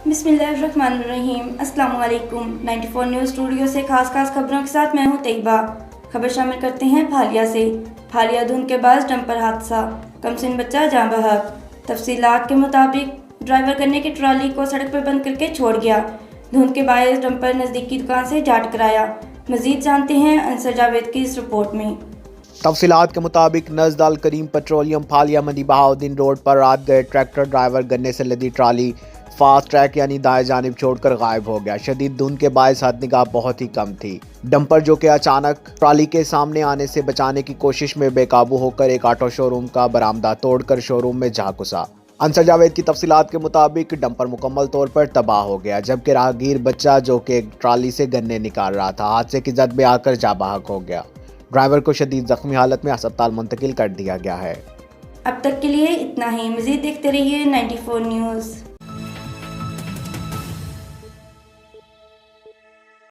बिस्मिल्लाहिर्रहमानिर्रहीम। अस्सलाम वालेकुम। 94 न्यूज़ स्टूडियो से खास खबरों के साथ मैं हूं तैयबा। खबर शामिल करते हैं फालिया से। फालिया धुंध के बाद डंपर हादसा, कमसिन बच्चा जाँ बहक। तफसीलात के मुताबिक ड्राइवर गन्ने की ट्रॉली को सड़क पर बंद करके छोड़ गया। धुंध के बायस डंपर नज़दीकी दुकान से जा टकराया। मजीद जानते हैं अंसर जावेद की इस रिपोर्ट में। तफसीलात के मुताबिक नज़द अल करीम पेट्रोलियम फालिया मंडी बहाउद्दीन रोड पर रात गए ट्रैक्टर ड्राइवर गन्ने से लदी ट्राली फास्ट ट्रैक यानी दाएं जानिब छोड़कर गायब हो गया। शदीद धुंध के बायस निगाह बहुत ही कम थी। डंपर जो कि अचानक ट्राली के सामने आने से बचाने की कोशिश में बेकाबू होकर एक ऑटो शोरूम का बरामदा तोड़कर शोरूम में जा घुसा। अंसर जावेद की तफसीलात के मुताबिक डंपर मुकम्मल तौर पर तबाह हो गया, जबकि राहगीर बच्चा जो कि एक ट्राली से गन्ने निकाल रहा था हादसे की जद में आकर जा बहक हो गया। ड्राइवर को शदीद जख्मी हालत में अस्पताल मुंतकिल कर दिया गया है। अब तक के लिए इतना ही। मज़ीद देखते रहिए 94 न्यूज़।